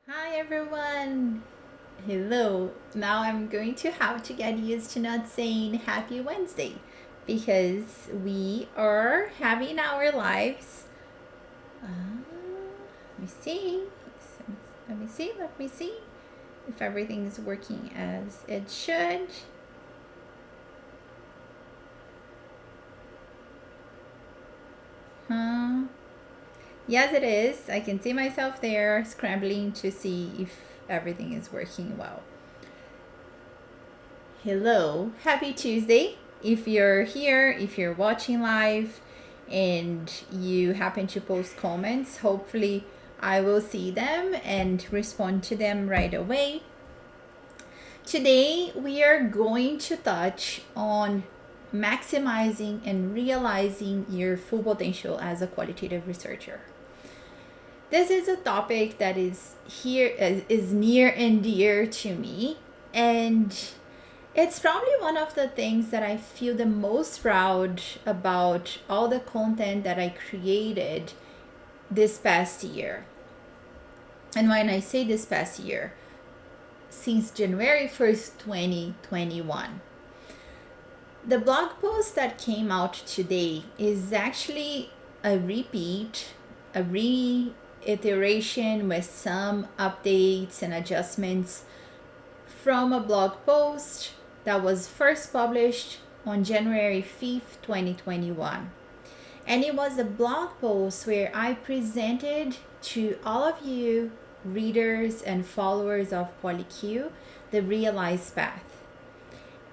Hi everyone! Hello! Now I'm going to have to get used to not saying Happy Wednesday because we are having our lives. Let me see. Let me see if everything is working as it should. Huh? Yes, it is. I can see myself there scrambling to see if everything is working well. Hello, happy Tuesday. If you're here, if you're watching live and you happen to post comments, hopefully I will see them and respond to them right away. Today we are going to touch on maximizing and realizing your full potential as a qualitative researcher. This is a topic that is near and dear to me, and it's probably one of the things that I feel the most proud about all the content that I created this past year. And when I say this past year, since January 1st, 2021. The blog post that came out today is actually a repeat, a reiteration with some updates and adjustments from a blog post that was first published on January 5th, 2021. And it was a blog post where I presented to all of you readers and followers of Quali Q the realized path.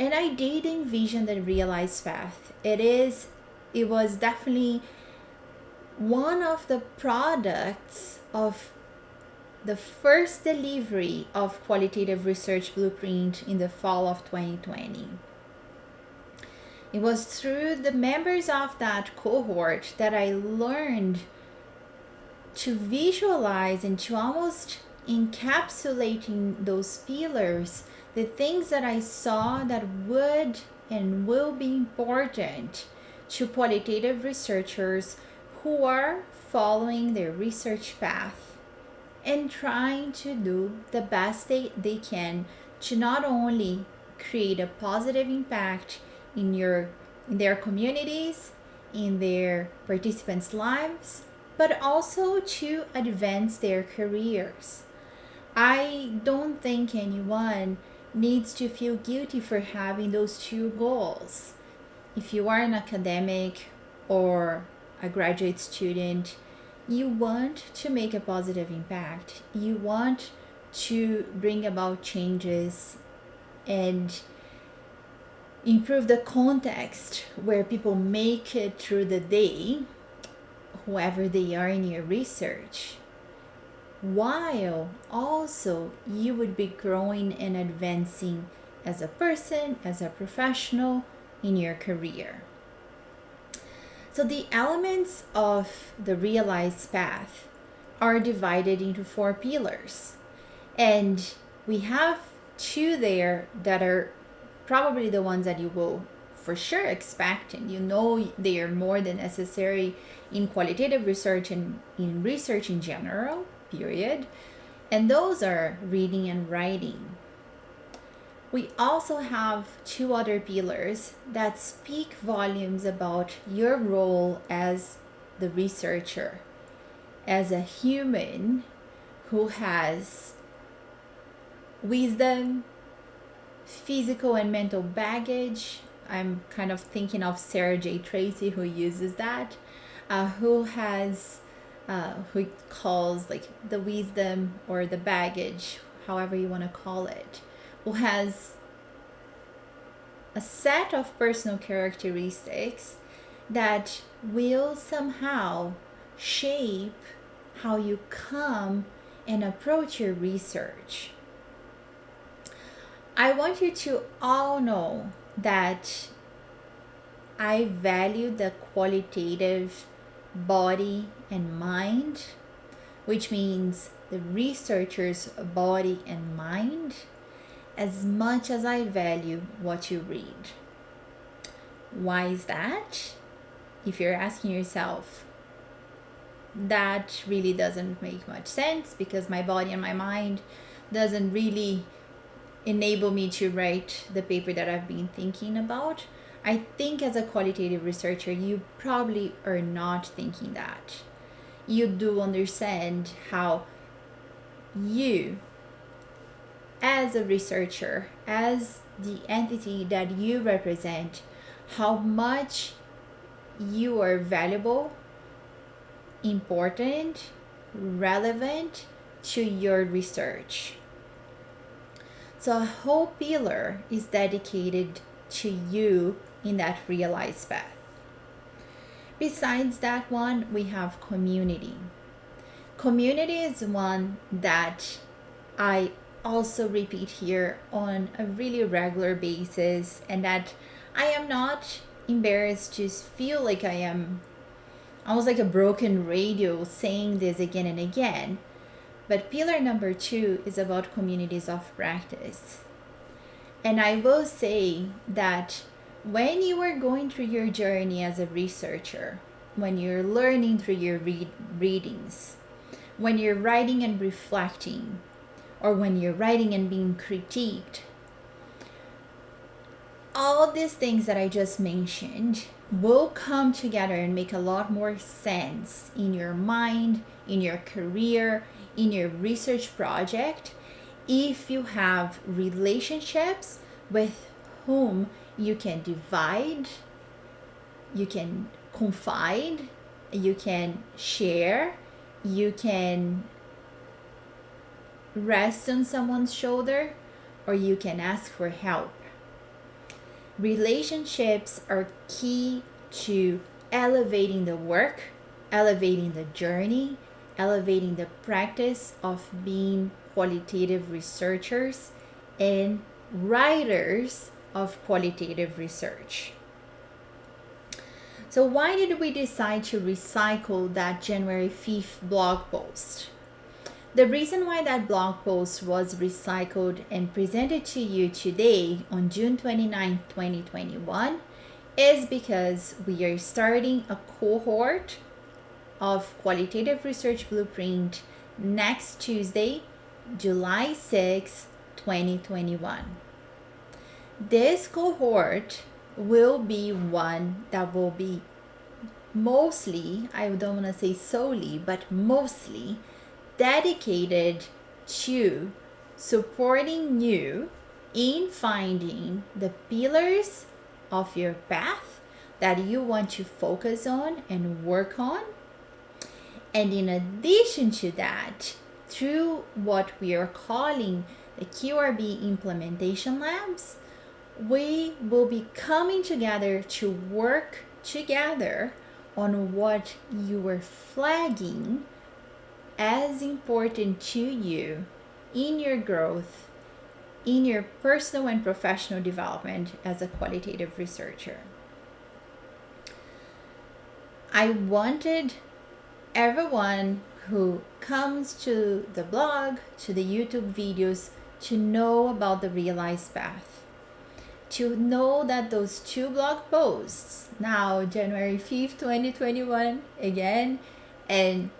And I did envision the realized path. It was definitely one of the products of the first delivery of qualitative research blueprint in the fall of 2020. It was through the members of that cohort that I learned to visualize and to almost encapsulating those pillars, the things that I saw that would and will be important to qualitative researchers who are following their research path and trying to do the best they can to not only create a positive impact in their communities, in their participants' lives, but also to advance their careers. I don't think anyone needs to feel guilty for having those two goals. If you are an academic or a graduate student, you want to make a positive impact. You want to bring about changes and improve the context where people make it through the day, whoever they are in your research, while also you would be growing and advancing as a person, as a professional in your career. So the elements of the realized path are divided into 4 pillars. And we have 2 there that are probably the ones that you will for sure expect, and you know they are more than necessary in qualitative research and in research in general, period. And those are reading and writing. We also have 2 other pillars that speak volumes about your role as the researcher, as a human who has wisdom, physical and mental baggage. I'm kind of thinking of Sarah J. Tracy, who uses that, who calls like the wisdom or the baggage, however you want to call it, who has a set of personal characteristics that will somehow shape how you come and approach your research. I want you to all know that I value the qualitative body and mind, which means the researcher's body and mind, as much as I value what you read. Why is that? If you're asking yourself, that really doesn't make much sense because my body and my mind doesn't really enable me to write the paper that I've been thinking about. I think as a qualitative researcher, you probably are not thinking that. You do understand how you, as a researcher, as the entity that you represent, how much you are valuable, important, relevant to your research. So a whole pillar is dedicated to you in that realized path. Besides that one, we have community. Community is one that I also repeat here on a really regular basis, and that I am not embarrassed to feel like I am almost like a broken radio saying this again and again. But pillar number 2 is about communities of practice. And I will say that when you are going through your journey as a researcher, when you're learning through your readings, when you're writing and reflecting, or when you're writing and being critiqued, all these things that I just mentioned will come together and make a lot more sense in your mind, in your career, in your research project, if you have relationships with whom you can divide, you can confide, you can share, you can rest on someone's shoulder, or you can ask for help. Relationships are key to elevating the work, elevating the journey, elevating the practice of being qualitative researchers and writers of qualitative research. So why did we decide to recycle that January 5th blog post? The reason why that blog post was recycled and presented to you today on June 29, 2021 is because we are starting a cohort of Qualitative Research Blueprint next Tuesday, July 6, 2021. This cohort will be one that will be mostly, I don't want to say solely, but mostly dedicated to supporting you in finding the pillars of your path that you want to focus on and work on. And in addition to that, through what we are calling the QRB implementation labs, we will be coming together to work together on what you were flagging as important to you in your growth, in your personal and professional development as a qualitative researcher. I wanted everyone who comes to the blog, to the YouTube videos, to know about the realized path, to know that those 2 blog posts, now January 5th, 2021 again, and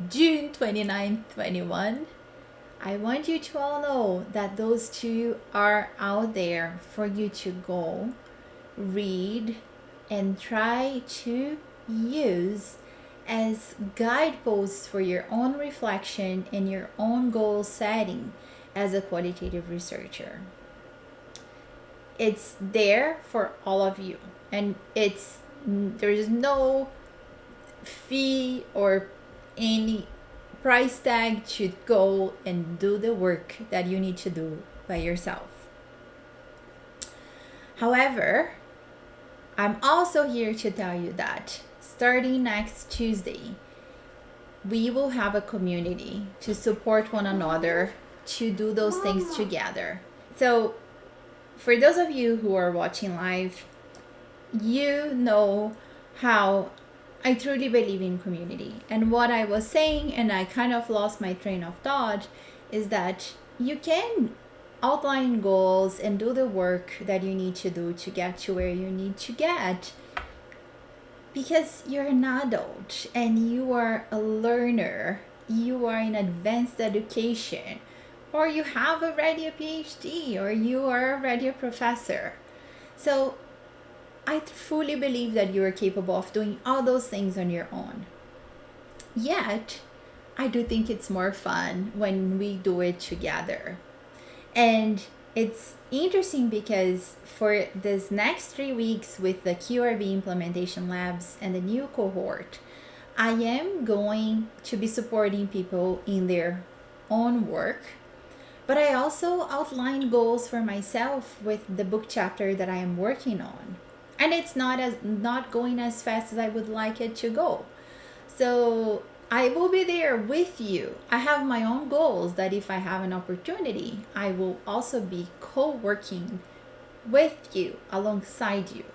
June 29, 21, I want you to all know that those 2 are out there for you to go, read, and try to use as guideposts for your own reflection and your own goal setting as a qualitative researcher. It's there for all of you, and there's no fee or any price tag to go and do the work that you need to do by yourself. However, I'm also here to tell you that starting next Tuesday, we will have a community to support one another to do those things together. So for those of you who are watching live, you know how I truly believe in community. And what I was saying, and I kind of lost my train of thought, is that you can outline goals and do the work that you need to do to get to where you need to get because you're an adult and you are a learner, you are in advanced education, or you have already a PhD, or you are already a professor. So I fully believe that you are capable of doing all those things on your own. Yet, I do think it's more fun when we do it together. And it's interesting because for this next 3 weeks with the QRB implementation labs and the new cohort, I am going to be supporting people in their own work, but I also outline goals for myself with the book chapter that I am working on. And it's not going as fast as I would like it to go. So I will be there with you. I have my own goals that if I have an opportunity, I will also be co-working with you, alongside you.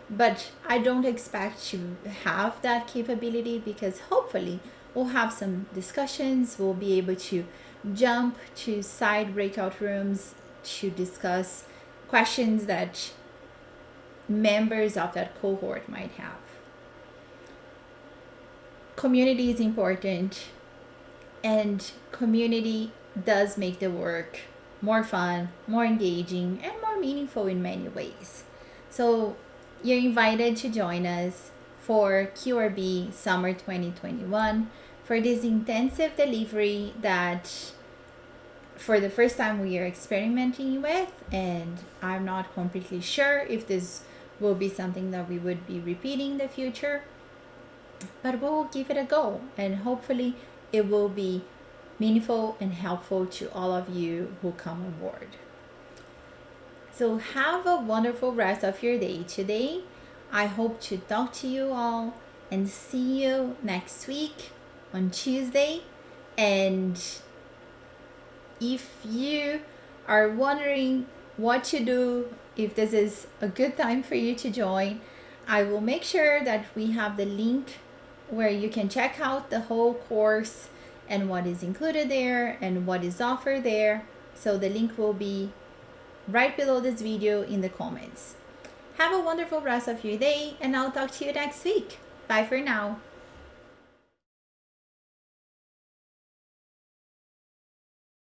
But I don't expect to have that capability because hopefully we'll have some discussions. We'll be able to jump to side breakout rooms to discuss questions that members of that cohort might have. Community is important, and community does make the work more fun, more engaging, and more meaningful in many ways. So you're invited to join us for QRB Summer 2021 for this intensive delivery that for the first time we are experimenting with, and I'm not completely sure if this will be something that we would be repeating in the future, but we'll give it a go, and hopefully it will be meaningful and helpful to all of you who come on board. So have a wonderful rest of your day today. I hope to talk to you all and see you next week on Tuesday. And if you are wondering what to do, if this is a good time for you to join, I will make sure that we have the link where you can check out the whole course and what is included there and what is offered there. So the link will be right below this video in the comments. Have a wonderful rest of your day, and I'll talk to you next week. Bye for now.